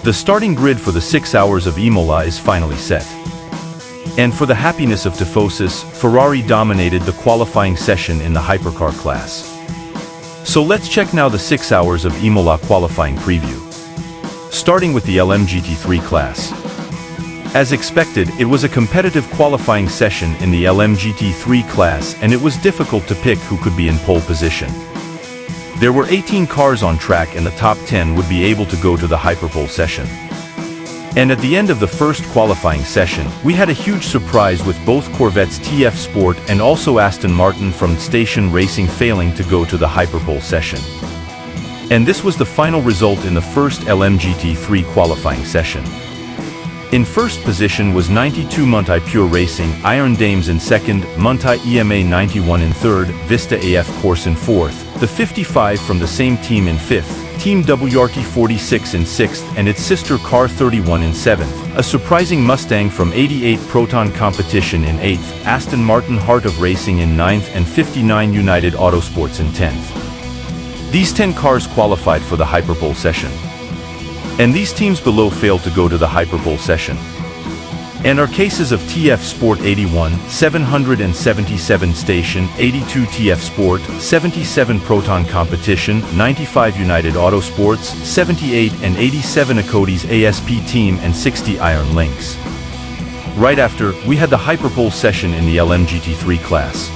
The starting grid for the 6 hours of Imola is finally set. And for the happiness of tifosis, Ferrari dominated the qualifying session in the Hypercar class. So let's check now the 6 hours of Imola qualifying preview. Starting with the LMGT3 class. As expected, it was a competitive qualifying session in the LMGT3 class, and it was difficult to pick who could be in pole position. There were 18 cars on track, and the top 10 would be able to go to the Hyperpole session. And at the end of the first qualifying session, we had a huge surprise with both Corvette's TF Sport and also Aston Martin from Station Racing failing to go to the Hyperpole session. And this was the final result in the first LMGT3 qualifying session. In first position was 92 Montai Pure Racing, Iron Dames in second, Montai EMA 91 in third, Vista AF Corse in fourth, the 55 from the same team in fifth, Team WRT 46 in sixth, and its sister car 31 in seventh, a surprising Mustang from 88 Proton Competition in eighth, Aston Martin Heart of Racing in ninth, and 59 United Autosports in 10th. These 10 cars qualified for the Hyperpole session. And these teams below failed to go to the Hyperpole session. And our cases of TF Sport 81, 777 Station, 82 TF Sport, 77 Proton Competition, 95 United Autosports, 78 and 87 Acody's ASP Team, and 60 Iron Lynx. Right after, we had the Hyperpole session in the LMGT3 class.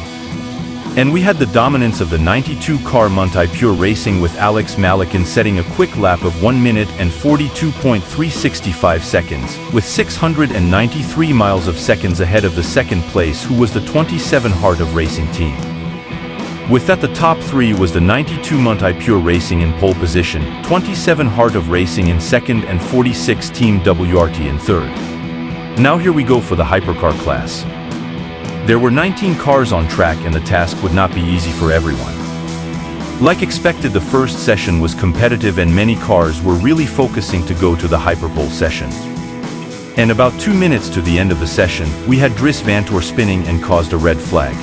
And we had the dominance of the 92 car Montai Pure Racing with Alex Malikin setting a quick lap of 1 minute and 42.365 seconds, with 693 miles of seconds ahead of the second place, who was the 27 Heart of Racing team. With that, the top three was the 92 Montai Pure Racing in pole position, 27 Heart of Racing in second, and 46 Team WRT in third. Now here we go for the Hypercar class. There were 19 cars on track, and the task would not be easy for everyone. Like expected, the first session was competitive and many cars were really focusing to go to the Hyperpole session. And about 2 minutes to the end of the session, we had Dries Vanthoor spinning and caused a red flag.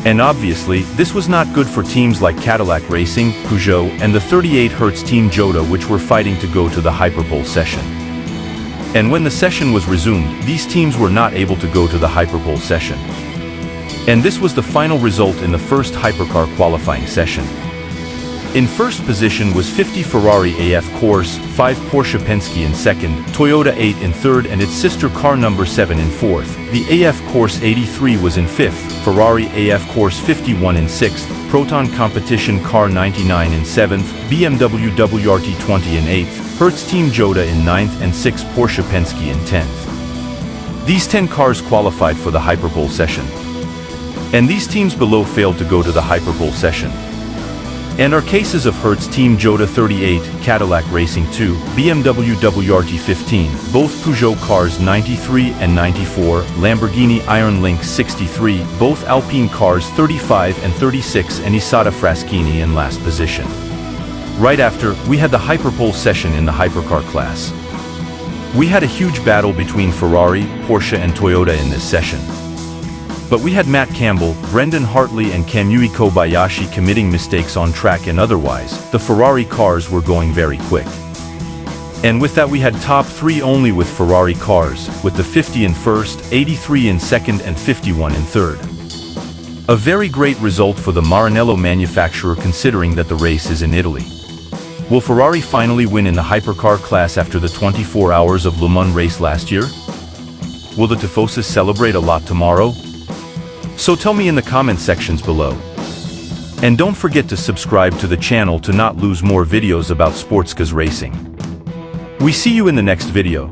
And obviously, this was not good for teams like Cadillac Racing, Peugeot, and the 38 Hertz Team Jota, which were fighting to go to the Hyperpole session. And when the session was resumed, these teams were not able to go to the Hyperpole session. And this was the final result in the first Hypercar qualifying session. In first position was 50 Ferrari AF Corse, 5 Porsche Penske in second, Toyota 8 in third, and its sister car number 7 in fourth. The AF Corse 83 was in fifth, Ferrari AF Corse 51 in sixth, Proton Competition car 99 in seventh, BMW WRT 20 in eighth, Hertz Team Jota in ninth, and 6 Porsche Penske in 10th. These 10 cars qualified for the Hyperpole session. And these teams below failed to go to the Hyperpole session. And our cases of Hertz Team Jota 38, Cadillac Racing 2, BMW WRT 15, both Peugeot cars 93 and 94, Lamborghini Iron Lynx 63, both Alpine cars 35 and 36, and Isotta Fraschini in last position. Right after, we had the Hyperpole session in the Hypercar class. We had a huge battle between Ferrari, Porsche, and Toyota in this session. But we had Matt Campbell, Brendan Hartley, and Kamui Kobayashi committing mistakes on track, and otherwise, the Ferrari cars were going very quick. And with that, we had top three only with Ferrari cars, with the 50 in first, 83 in second, and 51 in third. A very great result for the Maranello manufacturer, considering that the race is in Italy. Will Ferrari finally win in the Hypercar class after the 24 hours of Le Mans race last year? Will the Tifosis celebrate a lot tomorrow? So tell me in the comment sections below. And don't forget to subscribe to the channel to not lose more videos about sports cars racing. We see you in the next video.